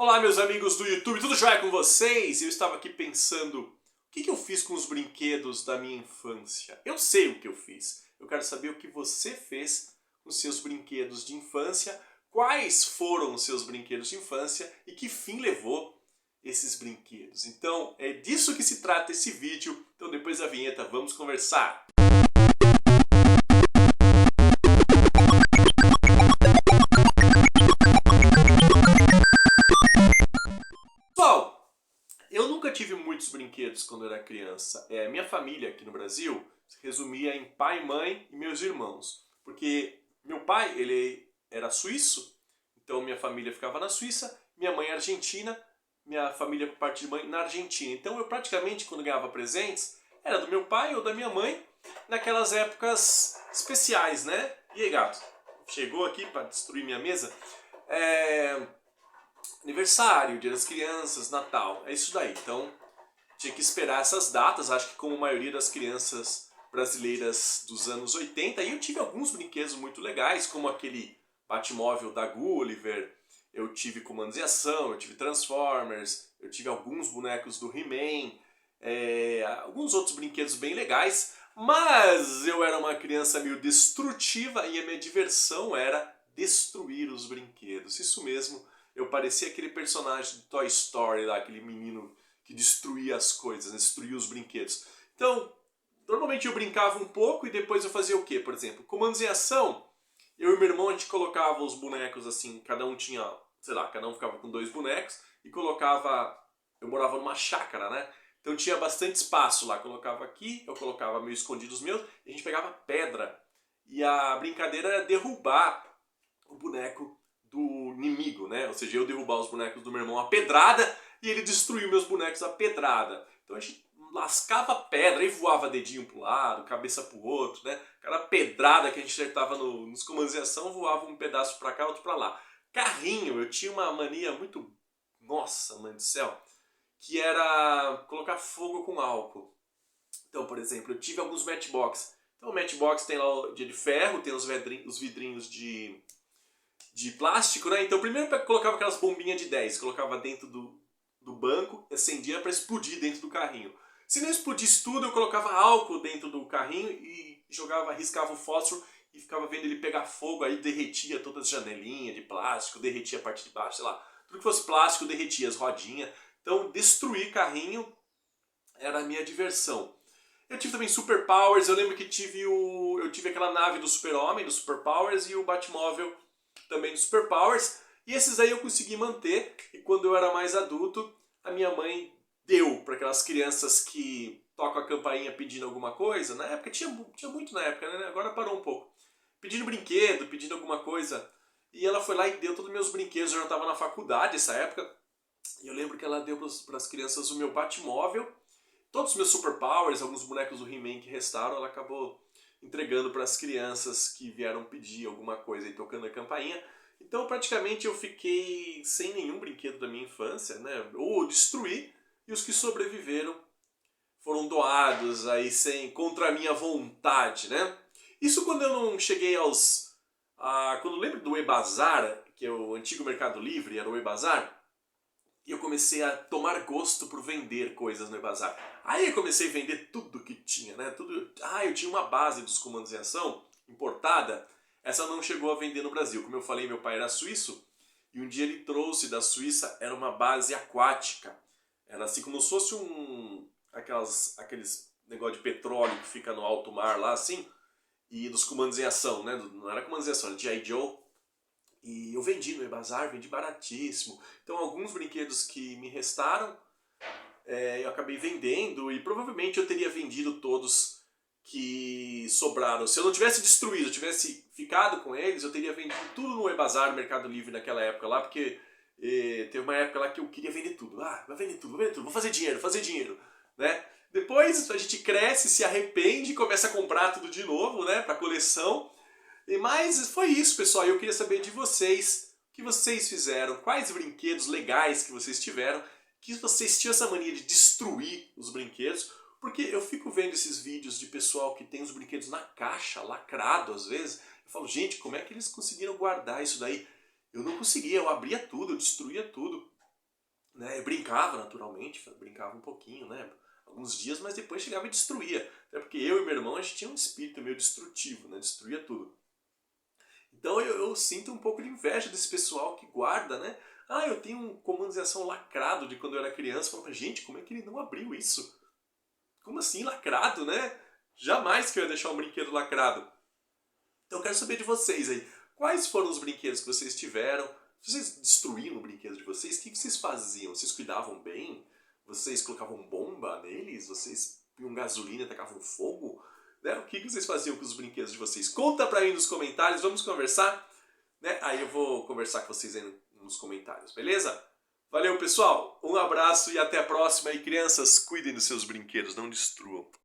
Olá, meus amigos do YouTube, tudo jóia com vocês? Eu estava aqui pensando, o que eu fiz com os brinquedos da minha infância? Eu sei o que eu fiz. Eu quero saber o que você fez com os seus brinquedos de infância, quais foram os seus brinquedos de infância e que fim levou esses brinquedos. Então, é disso que se trata esse vídeo. Então, depois da vinheta, vamos conversar. Pessoal, eu nunca tive muitos brinquedos quando eu era criança. Minha família aqui no Brasil se resumia em pai, mãe e meus irmãos. Porque meu pai, ele era suíço, então minha família ficava na Suíça, minha mãe é argentina, minha família por parte de mãe na Argentina. Então eu praticamente, quando ganhava presentes, era do meu pai ou da minha mãe, naquelas épocas especiais, né? E aí, gato? Chegou aqui para destruir minha mesa? Aniversário, Dia das Crianças, Natal, é isso daí. Então, tinha que esperar essas datas, acho que como a maioria das crianças brasileiras dos anos 80. E eu tive alguns brinquedos muito legais, como aquele Batmóvel da Gulliver, eu tive Comandos em Ação, eu tive Transformers, eu tive alguns bonecos do He-Man, alguns outros brinquedos bem legais, mas eu era uma criança meio destrutiva e a minha diversão era destruir os brinquedos. Isso mesmo, eu parecia aquele personagem do Toy Story lá, aquele menino que destruía as coisas, destruía os brinquedos. Então, normalmente eu brincava um pouco e depois eu fazia o quê? Por exemplo, Comandos em Ação, eu e meu irmão a gente colocava os bonecos assim, cada um tinha, sei lá, cada um ficava com 2 bonecos e colocava, eu morava numa chácara, né? Então tinha bastante espaço lá, colocava aqui, eu colocava meio escondido os meus, e a gente pegava pedra. E a brincadeira era derrubar o boneco do inimigo, né? Ou seja, eu derrubar os bonecos do meu irmão a pedrada e ele destruiu meus bonecos a pedrada. Então a gente lascava a pedra e voava dedinho pro lado, cabeça pro outro, né? Cada pedrada que a gente acertava nos comandos de ação voava um pedaço pra cá, outro pra lá. Carrinho, eu tinha uma mania muito... Nossa, mãe do céu! Que era colocar fogo com álcool. Então, por exemplo, eu tive alguns Matchbox. Então o Matchbox tem lá o de ferro, tem os vidrinhos de plástico, né? Então primeiro eu colocava aquelas bombinhas de 10, colocava dentro do banco, acendia para explodir dentro do carrinho. Se não explodisse tudo, eu colocava álcool dentro do carrinho e jogava, riscava o fósforo e ficava vendo ele pegar fogo, aí derretia todas as janelinhas de plástico, derretia a parte de baixo, sei lá. Tudo que fosse plástico derretia, as rodinhas. Então destruir carrinho era a minha diversão. Eu tive também Super Powers, eu lembro que eu tive aquela nave do Super-Homem, do Super Powers, e o Batmóvel também do Super Powers, e esses aí eu consegui manter, e quando eu era mais adulto, a minha mãe deu para aquelas crianças que tocam a campainha pedindo alguma coisa. Na época, tinha muito na época, né? Agora parou um pouco. Pedindo brinquedo, pedindo alguma coisa, e ela foi lá e deu todos os meus brinquedos. Eu já estava na faculdade nessa época, e eu lembro que ela deu para as crianças o meu Batmóvel, todos os meus Super Powers, alguns bonecos do He-Man que restaram, ela acabou entregando para as crianças que vieram pedir alguma coisa e tocando a campainha. Então praticamente eu fiquei sem nenhum brinquedo da minha infância, né? Ou destruí, e os que sobreviveram foram doados aí contra a minha vontade, né? Isso quando eu não cheguei quando eu lembro do E-Bazar, que é o antigo Mercado Livre, era o E-Bazar, e eu comecei a tomar gosto por vender coisas no E-Bazar. Aí eu comecei a vender tudo que tinha, né? Eu tinha uma base dos comandos em ação importada. Essa não chegou a vender no Brasil. Como eu falei, meu pai era suíço. E um dia ele trouxe da Suíça, era uma base aquática. Era assim como se fosse aqueles negócio de petróleo que fica no alto mar lá, assim. E dos comandos em ação, né? Não era comandos em ação, era G.I. Joe. E eu vendi no E-Bazar, vendi baratíssimo. Então alguns brinquedos que me restaram, eu acabei vendendo, e provavelmente eu teria vendido todos que sobraram. Se eu não tivesse destruído, eu tivesse ficado com eles, eu teria vendido tudo no E-Bazar, no Mercado Livre naquela época lá, porque teve uma época lá que eu queria vender tudo. Vai vender tudo, vou fazer dinheiro, né? Depois a gente cresce, se arrepende, começa a comprar tudo de novo, né, pra coleção. Mas foi isso, pessoal. Eu queria saber de vocês, o que vocês fizeram, quais brinquedos legais que vocês tiveram, que vocês tinham essa mania de destruir os brinquedos, porque eu fico vendo esses vídeos de pessoal que tem os brinquedos na caixa, lacrado às vezes. Eu falo, gente, como é que eles conseguiram guardar isso daí? Eu não conseguia, eu abria tudo, eu destruía tudo. né? Eu brincava naturalmente, brincava um pouquinho, né? Alguns dias, mas depois chegava e destruía. Até porque eu e meu irmão, a gente tinha um espírito meio destrutivo, né? Destruía tudo. Então eu sinto um pouco de inveja desse pessoal que guarda, né? Ah, eu tenho um comando de ação lacrado de quando eu era criança. Falava, gente, como é que ele não abriu isso? Como assim lacrado, né? Jamais que eu ia deixar um brinquedo lacrado. Então eu quero saber de vocês aí. Quais foram os brinquedos que vocês tiveram? Vocês destruíam o brinquedo de vocês? O que vocês faziam? Vocês cuidavam bem? Vocês colocavam bomba neles? Vocês punham gasolina e tacavam fogo? Né? O que vocês faziam com os brinquedos de vocês? Conta pra mim nos comentários, vamos conversar. Né? Aí eu vou conversar com vocês aí nos comentários, beleza? Valeu, pessoal. Um abraço e até a próxima. E crianças, cuidem dos seus brinquedos, não destruam.